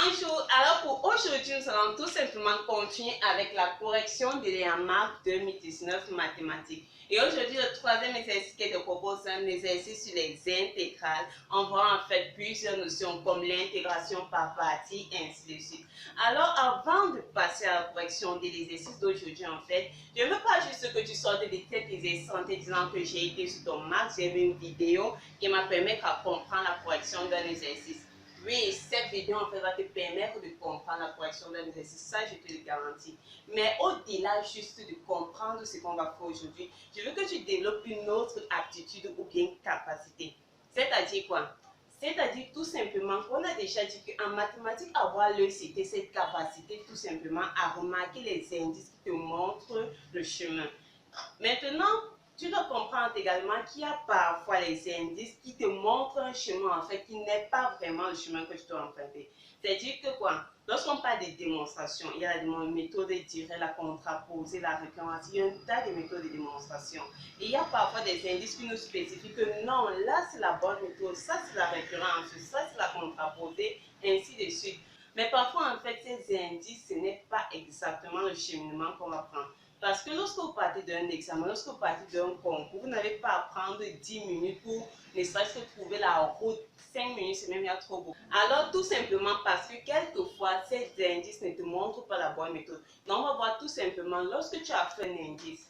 Bonjour, alors pour aujourd'hui, nous allons tout simplement continuer avec la correction de l'EAMAP 2019 mathématiques. Et aujourd'hui, le troisième exercice que je te propose, c'est un exercice sur les intégrales. On voit en fait plusieurs notions comme l'intégration par partie, ainsi de suite. Alors, avant de passer à la correction de l'exercice d'aujourd'hui, en fait, je ne veux pas juste que tu sortes de tête exercices en te disant que j'ai été sur ton max, j'ai vu une vidéo qui m'a permis de comprendre la correction d'un exercice. Oui, cette vidéo en fait va te permettre de comprendre la correction d'un exercice, ça je te le garantis. Mais au-delà juste de comprendre ce qu'on va faire aujourd'hui, je veux que tu développes une autre aptitude ou bien capacité. C'est-à-dire quoi? C'est-à-dire tout simplement qu'on a déjà dit qu'en mathématiques, avoir l'œil, c'était cette capacité tout simplement à remarquer les indices qui te montrent le chemin. Maintenant, tu dois comprendre également qu'il y a parfois les indices qui te montrent un chemin en fait qui n'est pas vraiment le chemin que tu dois emprunter. C'est-à-dire que quoi? Lorsqu'on parle de démonstration, il y a la méthode directe, la contraposée, la récurrence, il y a un tas de méthodes de démonstration. Et il y a parfois des indices qui nous spécifient que non, là c'est la bonne méthode, ça c'est la récurrence, ça c'est la contraposée, ainsi de suite. Mais parfois en fait ces indices, ce n'est pas exactement le cheminement qu'on va prendre. Parce que lorsque vous partez d'un examen, lorsque vous partez d'un concours, vous n'avez pas à prendre 10 minutes pour ne serait-ce que trouver la route. 5 minutes, c'est même trop beau. Alors, tout simplement parce que quelquefois, ces indices ne te montrent pas la bonne méthode. Donc, on va voir tout simplement, lorsque tu as fait un indice,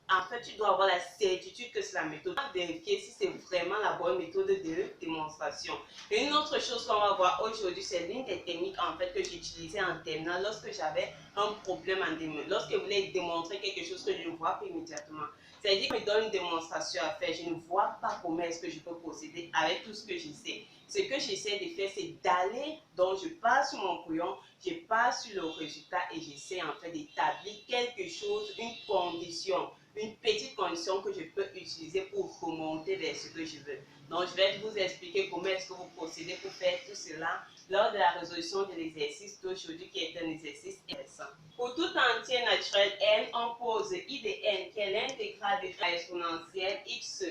en fait, tu dois avoir la certitude que c'est la méthode. Vérifier si c'est vraiment la bonne méthode de démonstration. Et une autre chose qu'on va voir aujourd'hui, c'est l'une des techniques en fait que j'utilisais en terminale lorsque j'avais un problème en démonstration. Lorsque je voulais démontrer quelque chose que je ne vois pas immédiatement. C'est-à-dire que je me donne une démonstration à faire, je ne vois pas comment est-ce que je peux procéder avec tout ce que je sais. Ce que j'essaie de faire, c'est d'aller, donc je pars sur mon crayon, je pars sur le résultat et j'essaie en fait d'établir quelque chose, une condition, une petite condition que je peux utiliser pour remonter vers ce que je veux. Donc je vais vous expliquer comment est-ce que vous procédez pour faire tout cela lors de la résolution de l'exercice d'aujourd'hui qui est un exercice intéressant. Pour tout entier naturel n, on pose I de n qui est l'intégrale de la exponentielle x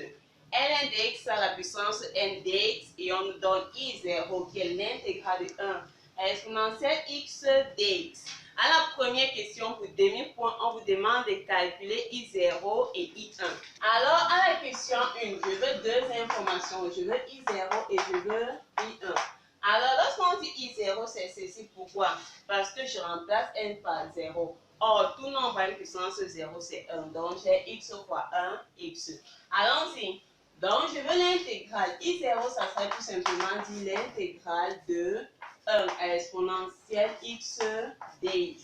ln de x à la puissance n dx et on nous donne I0 qui est l'intégrale de 1 à l'exponentielle x dx. À la première question pour demi-point, on vous demande de calculer I0 et I1. Alors, à la question 1, je veux deux informations. Je veux I0 et je veux I1. Alors, lorsqu'on dit I0, c'est ceci. Pourquoi? Parce que je remplace n par 0. Or, tout nombre à une puissance 0, c'est 1. Donc, j'ai x fois 1, x. Allons-y. Donc, je veux l'intégrale. I0, ça serait tout simplement dit l'intégrale de 1 à l'exponentielle x dx.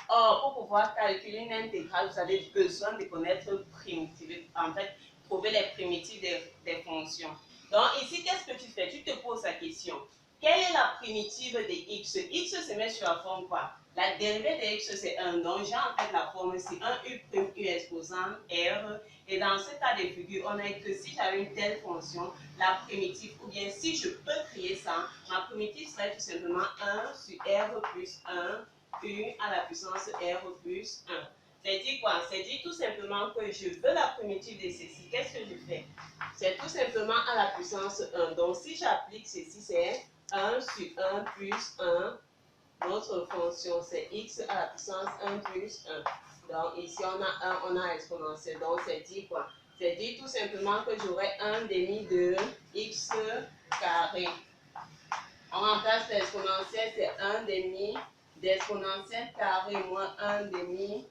Or, pour pouvoir calculer une intégrale, vous avez besoin de connaître primitive. En fait, trouver les primitives des fonctions. Donc, ici, qu'est-ce que tu fais? Tu te poses la question. Quelle est la primitive de x? X se met sur la forme quoi? La dérivée de x, c'est 1. Donc, j'ai en fait la forme ici, 1 u' exposant r. Et dans ce cas de figure, on a que si j'avais une telle fonction, la primitive, ou bien si je peux créer ça, ma primitive serait tout simplement 1 sur r plus 1, u à la puissance r plus 1. C'est dit quoi? C'est dit tout simplement que je veux la primitive de ceci. Qu'est-ce que je fais? C'est tout simplement à la puissance 1. Donc, si j'applique ceci, c'est 1 sur 1 plus 1. Notre fonction, c'est x à la puissance 1 plus 1. Donc, ici, on a 1, on a exponentielle. Donc, c'est dit quoi? C'est dit tout simplement que j'aurai 1 demi de x carré. On remplace l'exponentielle, c'est 1 demi d'exponentielle carré moins 1 demi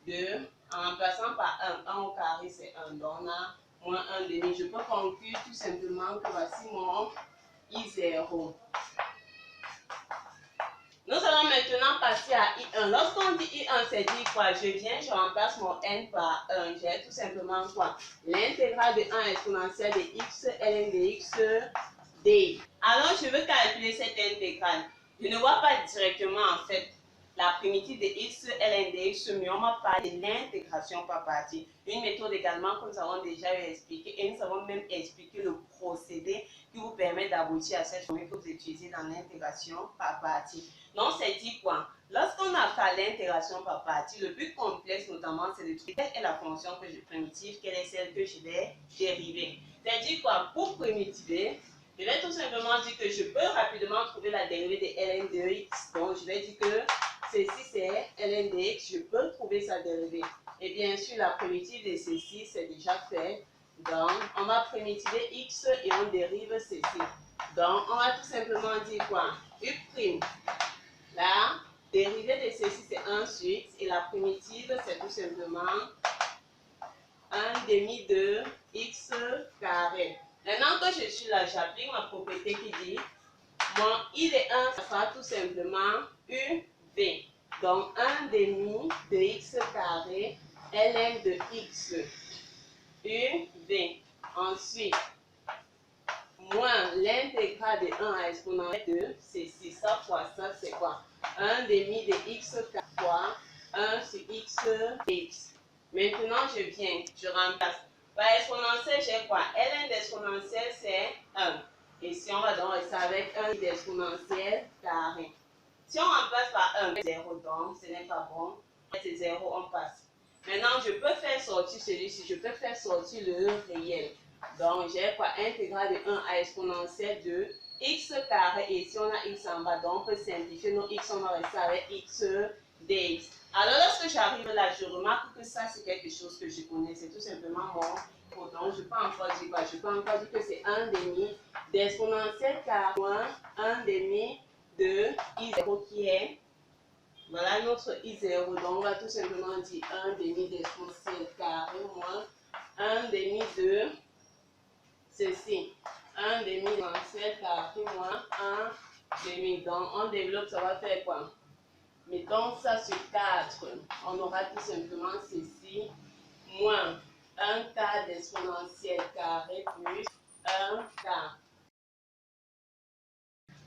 de, en remplaçant par 1 au carré, c'est 1. Donc, on a moins 1 demi. Je peux conclure tout simplement que voici mon I0. Nous allons maintenant passer à I1. Lorsqu'on dit I1, c'est dit quoi? Je viens, je remplace mon n par 1. J'ai tout simplement quoi? L'intégrale de 1 exponentielle de x, ln de x, d. Alors, je veux calculer cette intégrale. Je ne vois pas directement en fait la primitive de x, ln de x, mais on m'a parlé de l'intégration par partie. Une méthode également que nous avons déjà expliqué et nous avons même expliqué le procédé qui vous permet d'aboutir à cette formule que vous utilisez dans l'intégration par partie. Donc, c'est dit quoi? Lorsqu'on a fait l'intégration par partie, le plus complexe notamment, c'est de trouver quelle est la fonction que j'ai primitive, quelle est celle que je vais dériver. C'est dit quoi? Pour primitiver, Je vais tout simplement dire que je peux rapidement trouver la dérivée de ln de x. Donc, je vais dire que ceci, c'est ln de x. Je peux trouver sa dérivée. Et bien sûr, la primitive de ceci, c'est déjà fait. Donc, on va primitiver x et on dérive ceci. Donc, on va tout simplement dire quoi? U'. La dérivée de ceci, c'est 1 sur x. Et la primitive, c'est tout simplement 1 demi de x carré. Maintenant que je suis là, j'applique ma propriété qui dit mon I de 1, ça sera tout simplement UV. Donc 1 demi de x carré ln de x UV. Ensuite, moins l'intégrale de 1 à exponentielle de ceci. Ça fois ça, c'est quoi? 1 demi de x fois 1 sur x dx. Maintenant, je viens, je remplace. Par exponentielle, j'ai quoi? ln d'exponentielle, c'est 1. Et si on va donc rester avec 1 d'exponentielle carré. Si on remplace par 1, 0, donc ce n'est pas bon. C'est 0, on passe. Maintenant, je peux faire sortir celui-ci. Je peux faire sortir le réel. Donc, j'ai quoi? Intégrale de 1 à exponentielle de x carré. Et si on a x en bas, donc on peut simplifier nos x, on va rester avec x dx. Alors, lorsque j'arrive là, je remarque que ça, c'est quelque chose que je connais. C'est tout simplement mon donc je peux encore dire quoi? Je peux encore dire que c'est 1 demi d'exponentielle carré moins 1 demi de i0 qui est, voilà notre i0. Donc, on va tout simplement dire 1 demi d'exponentielle carré moins 1 demi de ceci. 1 demi d'exponentielle carré moins 1 demi. Donc, on développe, ça va faire quoi? Mettons ça sur 4. On aura tout simplement ceci moins 1 quart d'exponentielle carré plus 1 quart.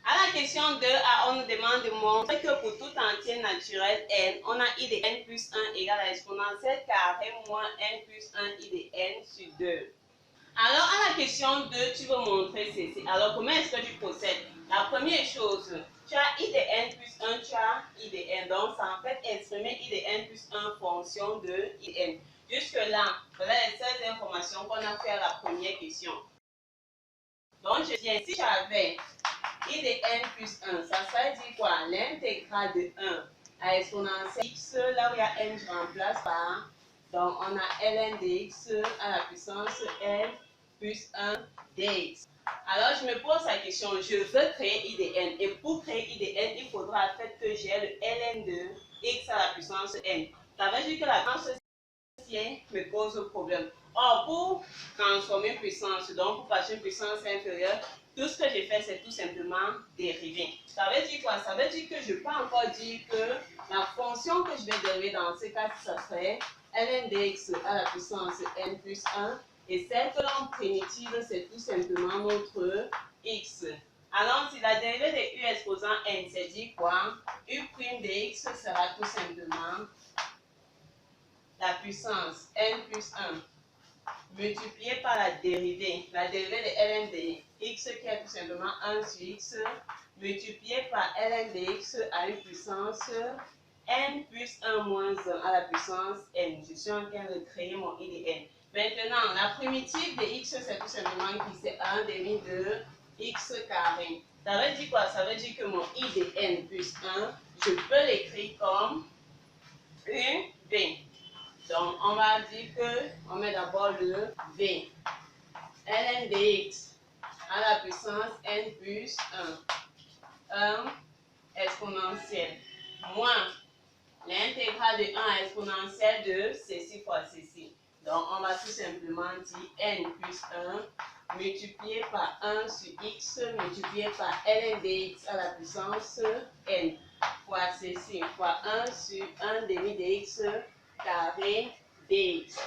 À la question 2a, on nous demande de montrer que pour tout entier naturel n, on a i de n plus 1 égale à l'exponentielle carré moins n plus 1 i de n sur 2. Alors, à la question 2, tu veux montrer ceci. Alors, comment est-ce que tu procèdes? La première chose, tu as i de n plus 1, tu as i de n. Donc, c'est en fait exprimer i de n plus 1 fonction de i de n. Jusque-là, voilà les 16 informations qu'on a fait à la première question. Donc, je viens, si j'avais i de n plus 1, ça dit quoi? L'intégrale de 1 à exponentielle x, là où il y a n, je remplace par. Donc, on a ln de x à la puissance n plus 1 dx. Alors, je me pose la question, je veux créer i de n. Et pour créer i de n, il faudra en fait que j'ai le ln de x à la puissance n. Ça veut dire que la puissance me cause problème. Or, pour transformer une puissance, donc pour passer une puissance inférieure, tout ce que j'ai fait, c'est tout simplement dériver. Ça veut dire quoi? Ça veut dire que je peux encore dire que la fonction que je vais dériver dans ce cas, ça serait ln dx à la puissance n plus 1. Et cette langue primitive, c'est tout simplement notre x. Alors, si la dérivée de u exposant n, c'est dit quoi? U' dx sera tout simplement la puissance n plus 1 multiplié par la dérivée de ln de x qui est tout simplement 1 sur x multiplié par ln de x à une puissance n plus 1 moins 1 à la puissance n. Je suis en train de créer mon i de n. Maintenant, la primitive de x, c'est tout simplement qui c'est 1 demi de x carré. Ça veut dire quoi? Ça veut dire que mon i de n plus 1, je peux l'écrire comme UV. Donc, on va dire que, on met d'abord le V. ln dx à la puissance n plus 1. 1 exponentielle moins l'intégrale de 1 à exponentielle de ceci fois ceci. Donc, on va tout simplement dire n plus 1 multiplié par 1 sur x multiplié par ln dx à la puissance n fois ceci fois 1 sur 1 demi dx carré dx.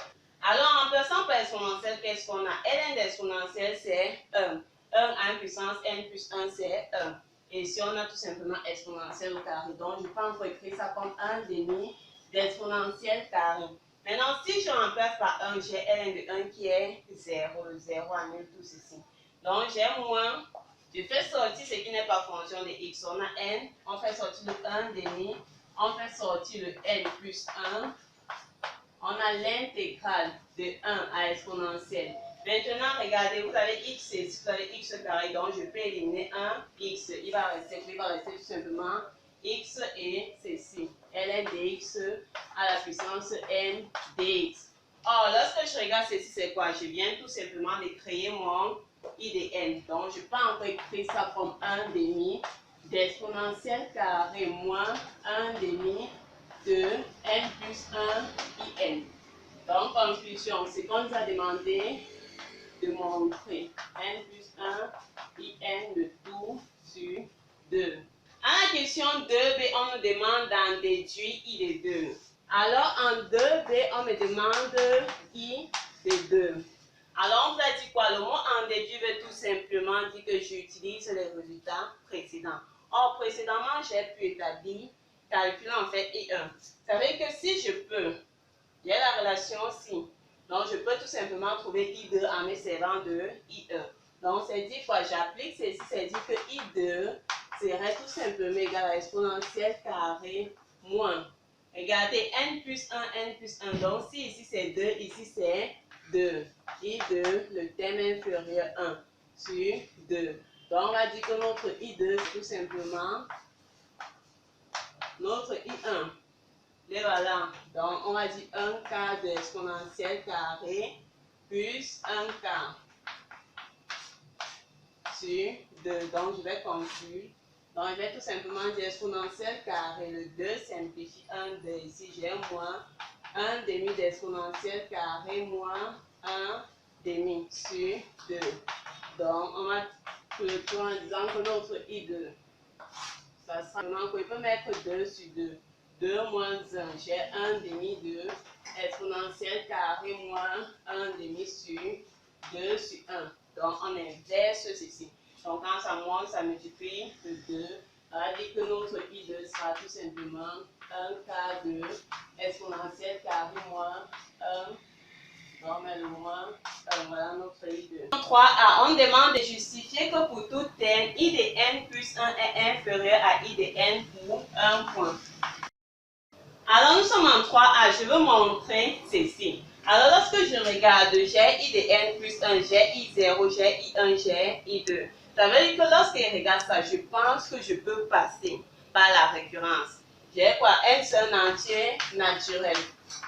Alors, en passant par exponentielle, qu'est-ce qu'on a? ln d'exponentielle, c'est 1. 1 à 1 puissance n plus 1, c'est 1. Et si on a tout simplement exponentielle au carré, donc je peux encore écrire ça comme 1 demi d'exponentielle carré. Maintenant, si je remplace par 1, j'ai ln de 1 qui est 0. Le 0 annule tout ceci. Donc, j'ai moins. Je fais sortir ce qui n'est pas fonction de x. On a n, on fait sortir le 1 demi, on fait sortir le n plus 1. On a l'intégrale de 1 à exponentielle Maintenant, regardez, vous avez x, vous avez x carré, donc je peux éliminer un x. Il va rester tout simplement x et ceci. ln dx à la puissance n dx. Or, lorsque je regarde ceci, c'est quoi? Je viens tout simplement de créer mon I de n. Donc, je peux encore écrire ça comme 1 demi d'exponentielle carré moins 1 demi de n plus 1 in. Donc, conclusion, c'est qu'on nous a demandé de montrer n plus 1 in de tout sur 2. À la question 2b, on nous demande d'en déduire I de 2. Alors, en 2b, on me demande I de 2. Alors, on vous a dit quoi? Le mot en déduire veut tout simplement dire que j'utilise les résultats précédents. Or, précédemment, j'ai pu établir, calculer en fait I1. Ça veut dire que si je peux, il y a la relation ci. Donc, je peux tout simplement trouver I2 en me servant de I1. Donc, c'est dit quoi? J'applique ceci, c'est dit que I2 serait tout simplement égal à exponentielle carré moins. Regardez, n plus 1, n plus 1. Donc, si ici c'est 2, ici c'est 2. I2, le terme inférieur 1 sur 2. Donc, on va dire que notre I2, c'est tout simplement notre I1. Et voilà. Donc, on va dire 1 quart de exponentielle carré plus 1 quart sur 2. Donc, je vais conclure. Donc, je vais tout simplement dire exponentielle carré. Le 2 simplifie 1 de ici. J'ai moins 1 demi d'exponentielle carré moins 1 demi sur 2. Donc, on va clôturer en disant que notre I2, ça sera vraiment qu'on peut mettre 2 sur 2. 2 moins 1, j'ai 1 demi de exponentielle carré moins 1 demi sur 2 sur 1. Donc, on inverse ceci. Donc, quand ça monte, ça multiplie de 2. Ça veut dire que notre I2 sera tout simplement 1 quart de exponentielle carré moins 1. Donc, on met le moins 1. Voilà notre I2. 3a, on demande de justifier que pour tout terme, I de n plus 1 est inférieur à I de n pour 1 point. Alors, nous sommes en 3a. Je veux montrer ceci. Alors, lorsque je regarde, j'ai I de n plus 1, j'ai I0, j'ai I1, j'ai I2. Ça veut dire que lorsque je regarde ça, je pense que je peux passer par la récurrence. J'ai quoi? N c'est un entier naturel.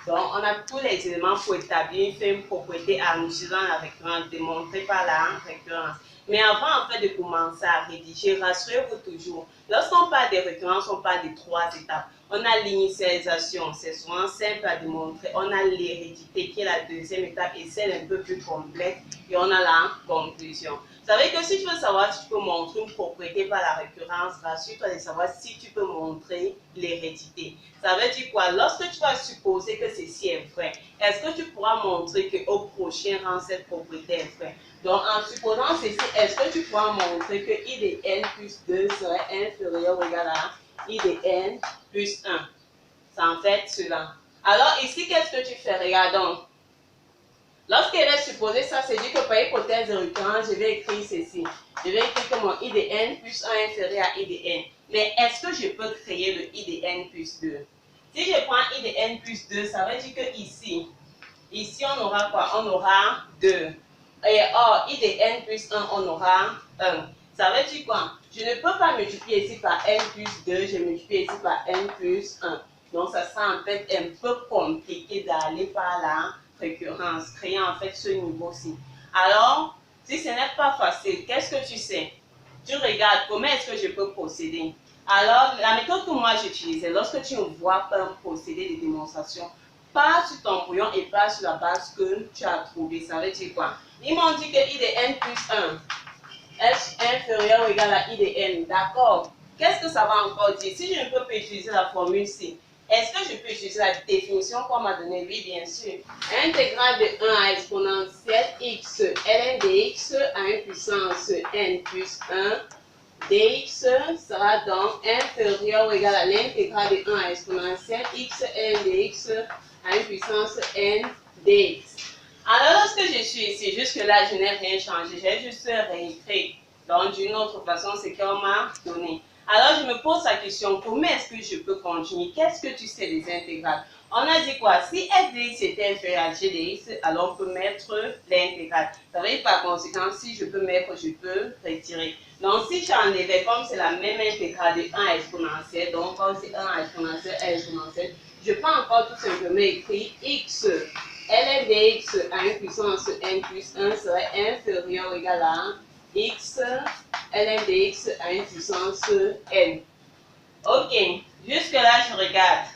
Donc, on a tous les éléments pour établir une propriété en utilisant la récurrence, démontrée par la récurrence. Mais avant en fait de commencer à rédiger, rassurez-vous toujours, lorsqu'on parle de récurrence, on parle de 3 étapes. On a l'initialisation, c'est souvent simple à démontrer. On a l'hérédité qui est la deuxième étape et celle un peu plus complexe. Et on a la conclusion. Ça veut dire que si tu veux savoir si tu peux montrer une propriété par la récurrence, rassure-toi de savoir si tu peux montrer l'hérédité. Ça veut dire quoi? Lorsque tu vas supposer que ceci est vrai, est-ce que tu pourras montrer qu'au prochain rang, cette propriété est vraie? Donc, en supposant ceci, est-ce que tu pourras montrer que I de n plus 2 serait inférieur ou égal à I de n plus 1? C'est en fait cela. Alors, ici, qu'est-ce que tu fais? Regardons. Lorsqu'elle est supposée, ça c'est dit que par hypothèse de récurrence, je vais écrire ceci. Je vais écrire que mon I de n plus 1 est inférieur à I de n. Mais est-ce que je peux créer le I de n plus 2? Si je prends I de n plus 2, ça veut dire que ici on aura quoi? On aura 2. Et or, I de n plus 1, on aura 1. Ça veut dire quoi? Je ne peux pas multiplier ici par n plus 2, je multiplie ici par n plus 1. Donc, ça sera en fait un peu compliqué d'aller par la récurrence, créer en fait ce niveau-ci. Alors, si ce n'est pas facile, qu'est-ce que tu sais? Tu regardes comment est-ce que je peux procéder. Alors, la méthode que moi j'utilisais, lorsque tu ne vois pas un procédé de démonstration, pars sur ton brouillon et pars sur la base que tu as trouvée. Ça veut dire quoi? Ils m'ont dit que I de n plus 1 est inférieur ou égal à I de n. D'accord? Qu'est-ce que ça va encore dire? Si je ne peux pas utiliser la formule ci, est-ce que je peux utiliser la définition qu'on m'a donnée? Oui, bien sûr. Intégrale de 1 à exponentielle x ln dx à 1 puissance n plus 1 dx sera donc inférieur ou égal à l'intégrale de 1 à exponentielle x ln dx à 1 puissance n dx. Alors, lorsque je suis ici, jusque-là, je n'ai rien changé. J'ai juste réécrit. Donc, d'une autre façon, c'est qu'on m'a donné. Alors, je me pose la question, comment est-ce que je peux continuer? Qu'est-ce que tu sais des intégrales? On a dit quoi? Si f de x était inférieur à g de x, alors on peut mettre l'intégrale. Ça veut dire par conséquent, si je peux mettre, je peux retirer. Donc, si j'enlevais, comme c'est la même intégrale de 1 exponentielle, donc comme c'est 1 exponentielle, je peux encore tout simplement écrire x. ln de x à 1 puissance n plus 1 serait inférieur ou égal à x ln de x à 1 puissance n. Ok, jusque là je regarde.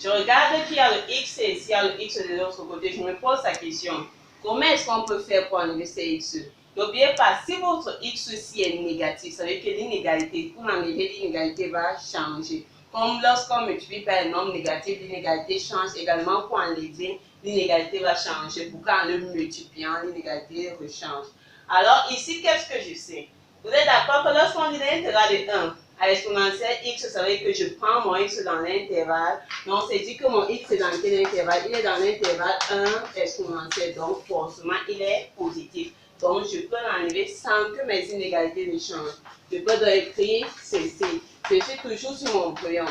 Je regarde qu'il y a le x et s'il y a le x de l'autre côté, je me pose la question. Comment est-ce qu'on peut faire pour enlever ces x? N'oubliez pas, si votre x ci est négatif, ça veut dire que l'inégalité, pour enlever l'inégalité va changer. Comme lorsqu'on multiplie par un nombre négatif, l'inégalité change également. Pour enlever, l'inégalité va changer. Pourquoi en le multipliant, l'inégalité rechange. Alors ici, qu'est-ce que je sais? Vous êtes d'accord que lorsqu'on dit l'intégrale de 1 à l'exponentielle x, ça veut dire que je prends mon x dans l'intervalle. Donc, c'est dit que mon x est dans quel intervalle? Il est dans l'intervalle 1 exponentielle. Donc, forcément, il est positif. Donc, je peux l'enlever sans que mes inégalités ne changent. Je peux donc écrire ceci. Je suis toujours sur mon crayon.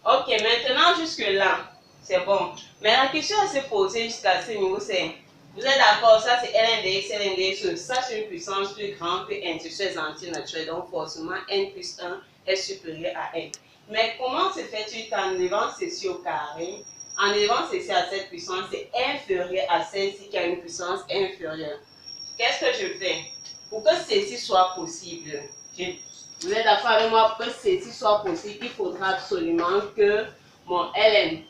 Ok, maintenant, jusque-là, c'est bon. Mais la question à se poser jusqu'à ce niveau, c'est, vous êtes d'accord, ça c'est ln de x, ça c'est une puissance plus grande que n sur les entiers naturels. Donc, forcément, n plus 1 est supérieur à n. Mais comment se fait-il qu'en élevant ceci au carré, en élevant ceci à cette puissance, c'est inférieur à celle-ci qui a une puissance inférieure? Qu'est-ce que je fais? Pour que ceci soit possible, vous êtes d'accord avec moi, pour que ceci soit possible, il faudra absolument que mon ln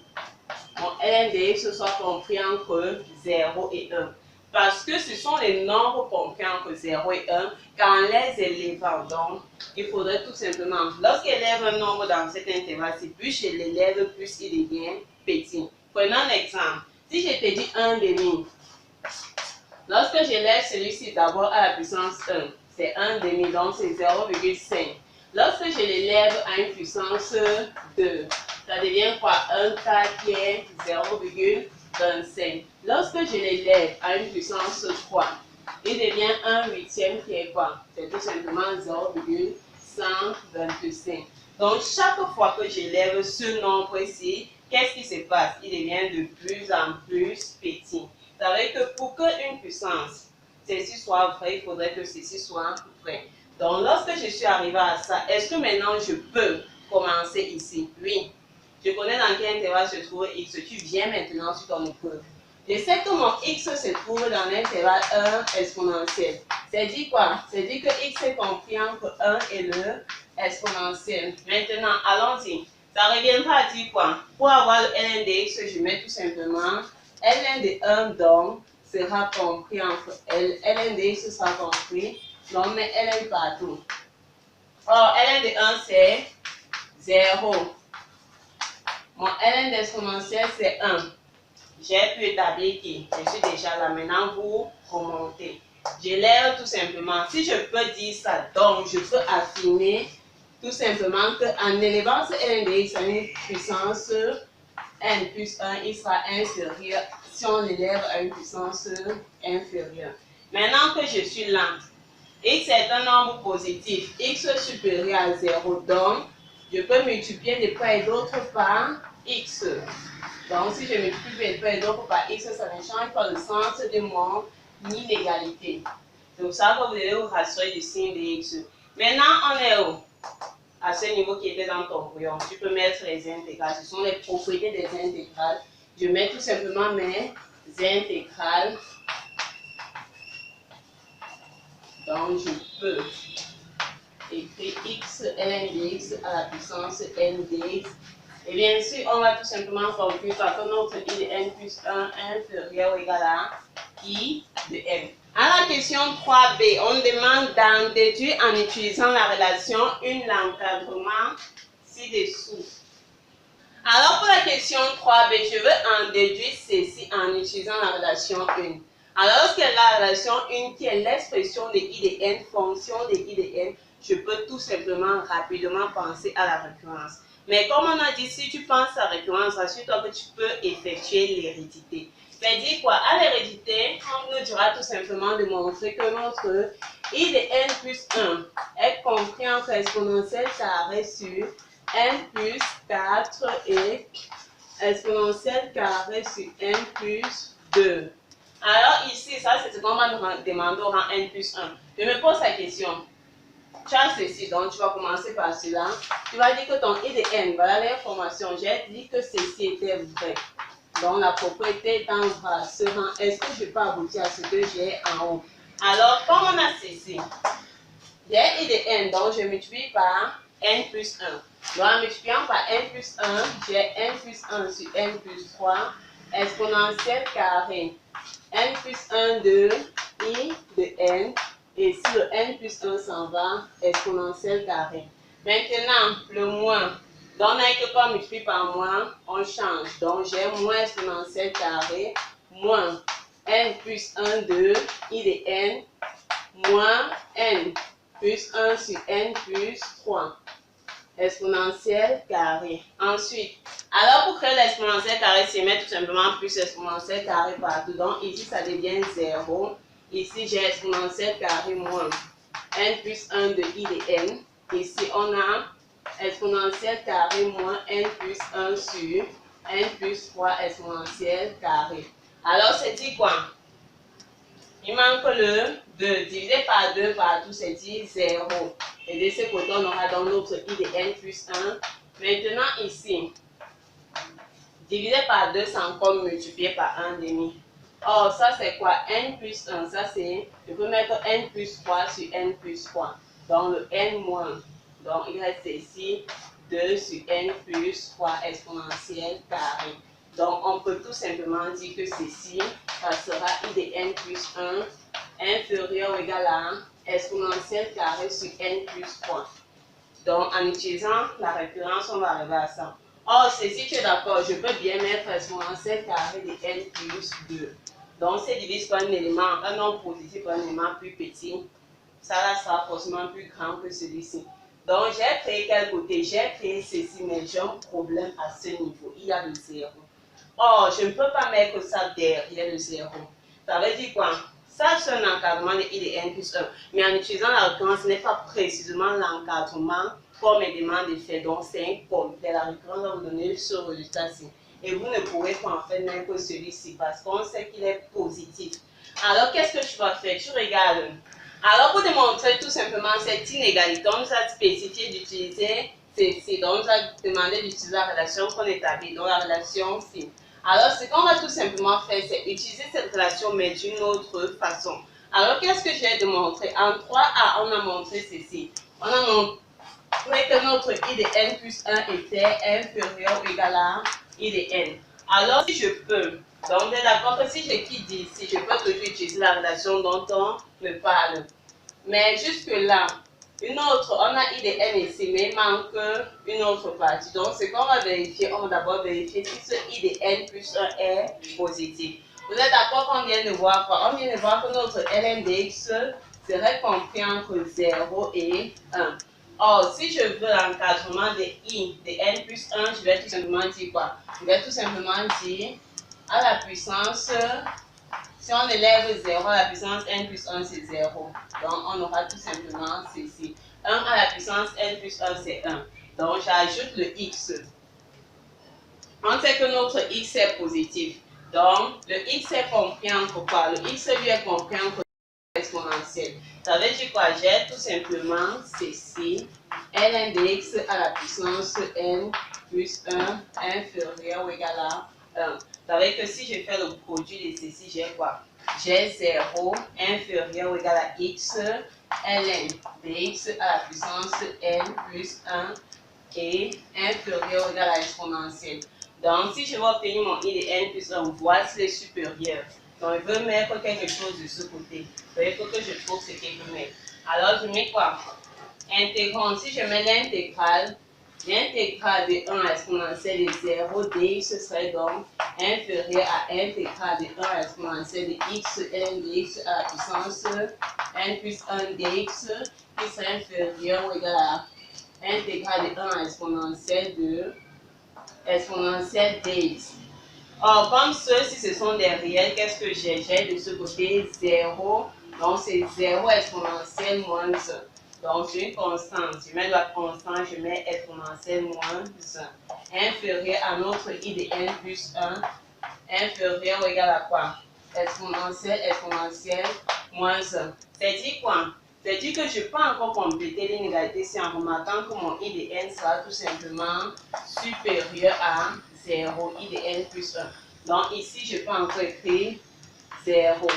de x soit compris entre 0 et 1. Parce que ce sont les nombres compris entre 0 et 1 qu'en les élevant. Donc, il faudrait tout simplement, lorsqu'il élève un nombre dans cet intervalle, c'est plus je l'élève, plus il devient petit. Prenons un exemple. Si je te dis 1 demi, lorsque j'élève celui-ci d'abord à la puissance 1, c'est 1 demi, donc c'est 0,5. Lorsque je l'élève à une puissance 2, ça devient quoi? 1 quart qui est 0,25. Lorsque je l'élève à une puissance 3, il devient 1 huitième qui est quoi? C'est tout simplement 0,125. Donc, chaque fois que j'élève ce nombre ici, qu'est-ce qui se passe? Il devient de plus en plus petit. Ça veut dire que pour qu'une puissance, ceci soit vrai, il faudrait que ceci soit vrai. Donc, lorsque je suis arrivé à ça, est-ce que maintenant je peux commencer ici? Oui. Je connais dans quel intervalle se trouve x. Tu viens maintenant sur ton épreuve. Je sais que mon x se trouve dans l'intervalle 1 exponentiel. C'est dit quoi? C'est dit que x est compris entre 1 et le exponentiel. Maintenant, allons-y. Ça reviendra à dire quoi? Pour avoir le ln de x, je mets tout simplement ln de 1 donc sera compris entre ln de x sera compris. Donc, on met ln partout. Or, ln de 1 c'est 0. Mon ln d'exponentiel c'est 1. J'ai pu établir que je suis déjà là. Maintenant, vous remontez. J'élève tout simplement. Si je peux dire ça, donc je peux affirmer tout simplement qu'en élevant ce ln de x à une puissance n plus 1, il sera inférieur si on l'élève à une puissance inférieure. Maintenant que je suis là, x est un nombre positif, x supérieur à 0, donc je peux multiplier de part et d'autre par x. Donc si je multiplie de part et d'autre par x, ça ne change pas le sens de mon inégalité. C'est pour ça que vous devez vous rassurer du signe de x. Maintenant, on est où? À ce niveau qui était dans ton brouillon, tu peux mettre les intégrales. Ce sont les propriétés des intégrales. Je mets tout simplement mes intégrales. Donc, je peux écrire x ln de x à la puissance n dx. Et bien sûr, on va tout simplement conclure par que notre i de n plus 1 inférieur ou égal à i de n. À la question 3b, on demande d'en déduire en utilisant la relation une l'encadrement ci-dessous. Alors pour la question 3b, je veux en déduire ceci en utilisant la relation 1. Alors lorsqu'il y a la relation 1 qui est l'expression de i de n, fonction de i de n, je peux tout simplement rapidement penser à la récurrence. Mais comme on a dit, si tu penses à la récurrence, rassure-toi que tu peux effectuer l'hérédité. Mais dis quoi? À l'hérédité, on nous dira tout simplement de montrer que notre I de n plus 1 est compris entre exponentielle carré sur n plus 4 et exponentielle carré sur n plus 2. Alors ici, ça c'est ce qu'on va nous demander au rang n plus 1. Je me pose la question. Tu as ceci, donc tu vas commencer par cela. Tu vas dire que ton I de n, voilà l'information. J'ai dit que ceci était vrai. Donc la propriété étant vraie, ce rang, est-ce que je peux aboutir à ce que j'ai en haut? Alors, comme on a ceci, j'ai I de n, donc je multiplie par n plus 1. Donc en multipliant par n plus 1, j'ai n plus 1 sur n plus 3, exponentielle carré. N plus 1 de I de n. Et si le n plus 1 s'en va, exponentielle carré. Maintenant, le moins. Donc, on a que quand on multiplie par moins, on change. Donc, j'ai moins exponentielle carré, moins n plus 1 de I de n, moins n plus 1 sur n plus 3. Exponentielle carré. Ensuite, alors pour créer l'exponentielle carré, c'est mettre tout simplement plus exponentielle carré partout. Donc, ici, ça devient 0. Ici, j'ai exponentielle carré moins n plus 1 de I de n. Ici, on a exponentielle carré moins n plus 1 sur n plus 3 exponentielle carré. Alors, c'est dit quoi? Il manque le 2. Divisé par 2 partout, c'est dit 0. Et de ce côté, on aura donc notre I de n plus 1. Maintenant, ici, divisé par 2, c'est encore multiplié par 1,5. Or, ça c'est quoi? N plus 1, ça c'est, je peux mettre n plus 3 sur n plus 3. Donc le n moins. Donc il reste ici 2 sur n plus 3 exponentielle carré. Donc on peut tout simplement dire que ceci, ça sera I de n plus 1 inférieur ou égal à exponentielle carré sur n plus 3. Donc en utilisant la référence, on va arriver à ça. Or, si tu es d'accord, je peux bien mettre exponentielle carré de n plus 2. Donc, c'est divise par un élément, un nombre positif par un élément plus petit. Ça là sera forcément plus grand que celui-ci. Donc, j'ai créé quel côté? J'ai créé ceci, mais j'ai un problème à ce niveau. Il y a le 0. Or, je ne peux pas mettre ça derrière le 0. Ça veut dire quoi? Ça, c'est un encadrement de I de n plus 1. Mais en utilisant la récurrence, ce n'est pas précisément l'encadrement comme me demande de faire. Donc, c'est incomplet. La récurrence va vous donner ce résultat-ci. Et vous ne pourrez pas en fait mettre celui-ci parce qu'on sait qu'il est positif. Alors, qu'est-ce que tu vas faire? Tu regardes. Alors, pour démontrer tout simplement cette inégalité, on nous a spécifié d'utiliser ceci. Donc, on nous a demandé d'utiliser la relation qu'on établit, donc la relation phi. Alors, ce qu'on va tout simplement faire, c'est utiliser cette relation, mais d'une autre façon. Alors, qu'est-ce que j'ai démontré? En 3a, on a montré ceci. On a montré que notre I de n plus 1 était inférieur ou égal à I de n. Alors, si je peux, donc on est d'accord que si je quitte d'ici, je peux toujours utiliser la relation dont on me parle. Mais jusque-là, une autre, on a I de n ici, mais il manque une autre partie. Donc, ce qu'on va vérifier, on va d'abord vérifier si ce I de n plus 1 est positif. Vous êtes d'accord qu'on vient de voir quoi? On vient de voir que notre ln de x serait compris entre 0 et 1. Or, si je veux l'encadrement de I de n plus 1, je vais tout simplement dire quoi? Je vais tout simplement dire à la puissance, si on élève 0 à la puissance n plus 1, c'est 0. Donc, on aura tout simplement ceci. 1 à la puissance n plus 1, c'est 1. Donc, j'ajoute le x. On sait que notre x est positif. Donc, le x est compris entre quoi? Le x lui est compris entre exponentielle. Ça veut dire quoi? J'ai tout simplement ceci. ln de x à la puissance n plus 1 inférieur ou égal à 1. Ça veut dire que si je fais le produit de ceci, j'ai quoi? J'ai 0 inférieur ou égal à x ln de x à la puissance n plus 1 et inférieur ou égal à exponentielle. Donc, si je veux obtenir mon I de n plus 1, voici le supérieur. Donc, il veut mettre quelque chose de ce côté. Donc, il faut que je trouve ce qu'il veut mettre. Alors, je mets quoi? Intégrant. Si je mets l'intégrale de 1 à exponentielle de 0 dx, ce serait donc inférieur à l'intégrale de 1 à exponentielle de x ln de x à la puissance n plus 1 dx, qui serait inférieur ou égal à intégrale de 1 à exponentielle de exponentielle dx. Or, comme ceux-ci, ce sont des réels, qu'est-ce que j'ai? J'ai de ce côté 0. Donc, c'est 0 exponentielle moins 1. Donc, c'est une constante. Je mets la constante, je mets exponentielle moins 1. Inférieur à notre I de n plus 1. Inférieur ou égal à quoi? Exponentielle moins 1. C'est dit quoi? C'est dit que je peux encore compléter l'inégalité ici en remarquant que mon I de n sera tout simplement supérieur à 0, I de n plus 1. Donc ici, je peux encore écrire 0.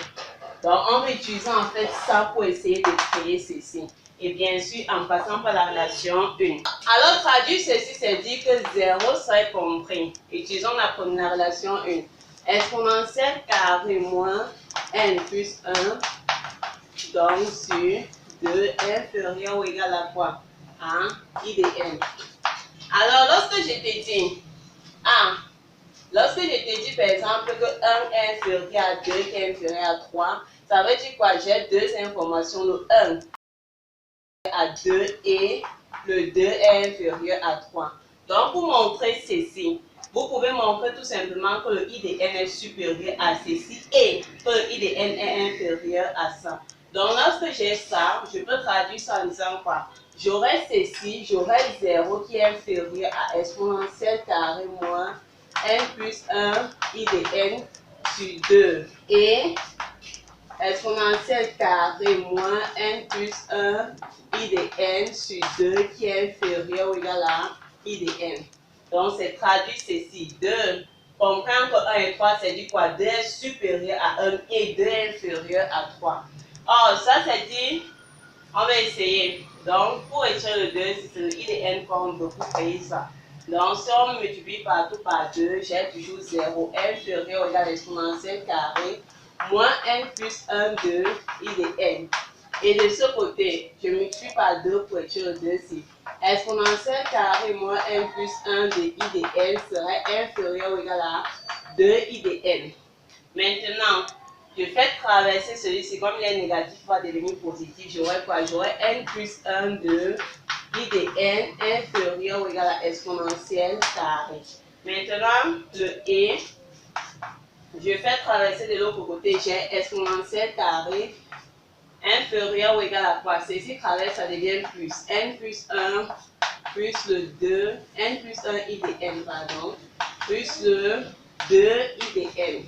Donc on va utiliser en fait ça pour essayer de créer ceci. Et bien sûr, en passant par la relation 1. Alors traduire ceci, c'est dire que 0 serait compris. Utilisons la première relation 1. Exponentielle carré moins n plus 1, donc sur 2 inférieur ou égal à quoi? À I de n. Alors lorsque je te dis lorsque je te dis par exemple que 1 est inférieur à 2 qui est inférieur à 3, ça veut dire quoi? J'ai deux informations, le 1 à 2 et le 2 est inférieur à 3. Donc pour montrer ceci, vous pouvez montrer tout simplement que le I de n est supérieur à ceci et que le I de n est inférieur à ça. Donc lorsque j'ai ça, je peux traduire ça en disant quoi? J'aurai ceci, j'aurai 0 qui est inférieur à exponentielle carré moins n plus 1 I de n sur 2 et exponentielle carré moins n plus 1 I de n sur 2 qui est inférieur ou égal à I de n. Donc, c'est traduit ceci. 2, comprendre que 1 et 3, c'est dit quoi? 2 est supérieur à 1 et 2 est inférieur à 3. Or, ça, c'est dit, on va essayer. Donc, pour écrire le 2, c'est le I de n comme beaucoup créer ça. Donc, si on multiplie partout par 2, j'ai toujours 0 inférieur ou égal à exponentielle carré moins n plus 1 de I de n. Et de ce côté, je multiplie par 2 pour écrire le 2 ici. Exponentielle carré moins n plus 1 de I de n serait inférieur ou égal à 2 I de n. Maintenant, je fais traverser celui-ci, comme il est négatif, va devenir positif. J'aurai quoi? J'aurai n plus 1 de I de n inférieur ou égal à exponentielle carré. Maintenant, le et, je fais traverser de l'autre côté, j'ai exponentielle carré inférieur ou égal à quoi? Ceci traverse, ça devient plus. N plus 1 plus le 2, n plus 1 I de n, pardon, plus le 2 I de n.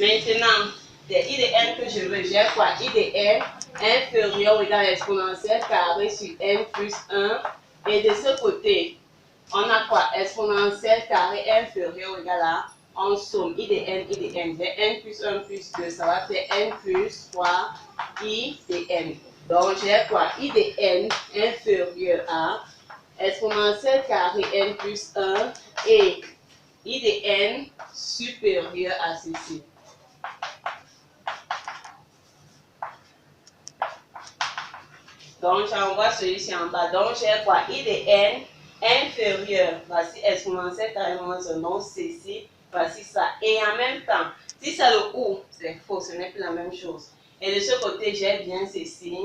Maintenant, des I de n que je veux, j'ai quoi? I de n inférieur ou égal à exponentielle carré sur n plus 1. Et de ce côté, on a quoi? Exponentielle carré inférieur ou égal à, en somme, I de n. J'ai n plus 1 plus 2, ça va faire n plus 3 I de n. Donc, j'ai quoi? I de n inférieur à exponentielle carré n plus 1 et I de n supérieur à ceci. Donc, j'envoie celui-ci en bas. Donc, j'ai quoi? I de n inférieur. Voici exponentielle carré moins 1. Donc, ceci, voici ça. Et en même temps, si c'est le ou, c'est faux, ce n'est plus la même chose. Et de ce côté, j'ai bien ceci,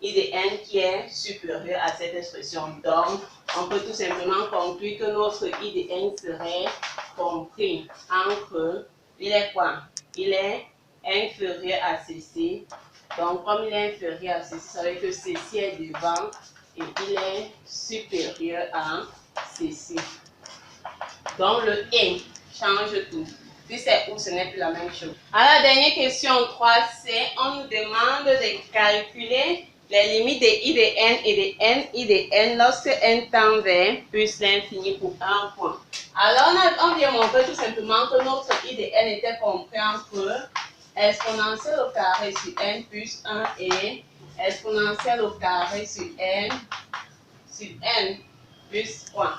I de n qui est supérieur à cette expression. Donc, on peut tout simplement conclure que notre I de n serait compris entre, il est quoi? Il est inférieur à ceci. Donc, comme il est inférieur à ceci, ça veut dire que ceci est devant et il est supérieur à ceci. Donc, le et change tout. Si c'est ou, ce n'est plus la même chose. Alors, la dernière question 3, c'est on nous demande de calculer les limites de I de n et de n I de n lorsque n tend vers plus l'infini pour un point. Alors, on vient montrer tout simplement que notre I de n était compris entre exponentielle au carré sur n plus 1 et exponentielle au carré sur n plus 3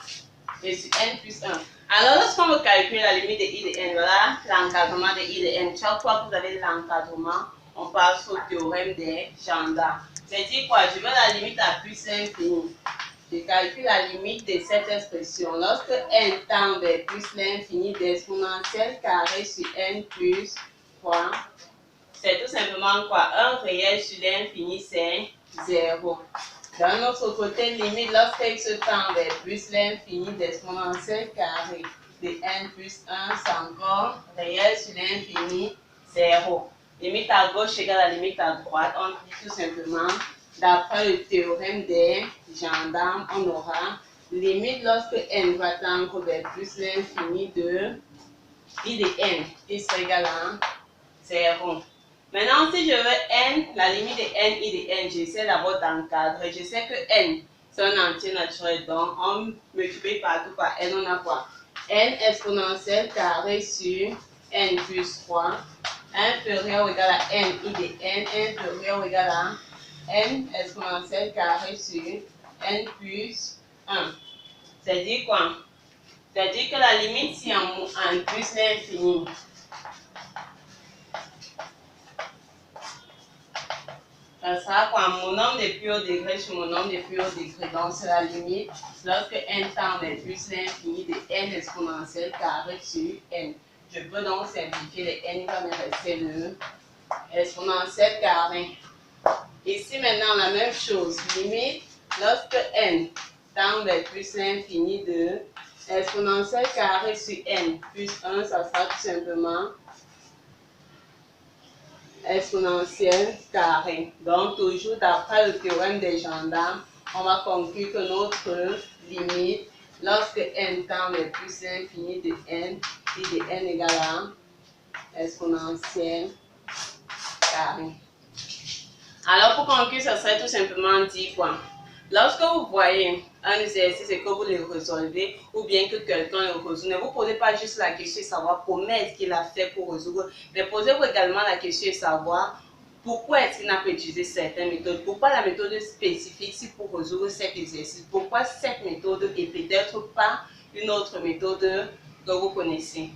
et sur n plus 1. Alors, lorsqu'on veut calculer la limite de I de n, voilà l'encadrement de I de n. Chaque fois que vous avez l'encadrement, on passe au théorème des Janda. C'est-à-dire quoi? Je veux la limite à plus l'infini. Je calcule la limite de cette expression. Lorsque n tend vers plus l'infini d'exponentielle carré sur n plus 3, c'est tout simplement quoi? Un réel sur l'infini, c'est 0. D'un autre côté, limite, lorsqu'il se tend vers plus l'infini d'exponentielle carré de n plus 1, c'est encore réel sur l'infini, 0. Limite à gauche égale à limite à droite, on dit tout simplement, d'après le théorème des gendarmes, on aura limite lorsque n va tendre vers plus l'infini de I de n, qui sera égal à 0. Maintenant, si je veux n, la limite de n, I de n, j'essaie d'abord d'encadrer. Je sais que n, c'est un entier naturel, donc on multiplie partout par n, on a quoi? N exponentielle carré sur n plus 3, inférieur ou égal à n, I de n, inférieur ou égal à n exponentielle carré sur n plus 1. C'est-à-dire quoi? C'est-à-dire que la limite, si en plus l'infini, ça sera quoi? Mon nombre de plus haut degré sur mon nombre de plus haut degré. Donc, c'est la limite lorsque n tend vers plus l'infini de n exponentielle carré sur n. Je peux donc simplifier le n, il va me rester le exponentielle carré. Ici, maintenant, la même chose. Limite lorsque n tend vers plus l'infini de exponentielle carré sur n plus 1, ça sera tout simplement exponentielle carré. Donc, toujours d'après le théorème des gendarmes, on va conclure que notre limite, lorsque n tend vers plus l'infini de n, I de n égale à exponentielle carré. Alors, pour conclure, ça serait tout simplement dire quoi? Lorsque vous voyez un exercice et que vous le résolvez, ou bien que quelqu'un le résout, ne vous posez pas juste la question de savoir comment est-ce qu'il a fait pour résoudre, mais posez-vous également la question de savoir pourquoi est-ce qu'il n'a pas utilisé certaines méthodes, pourquoi la méthode spécifique c'est pour résoudre cet exercice, pourquoi cette méthode et peut-être pas une autre méthode que vous connaissez.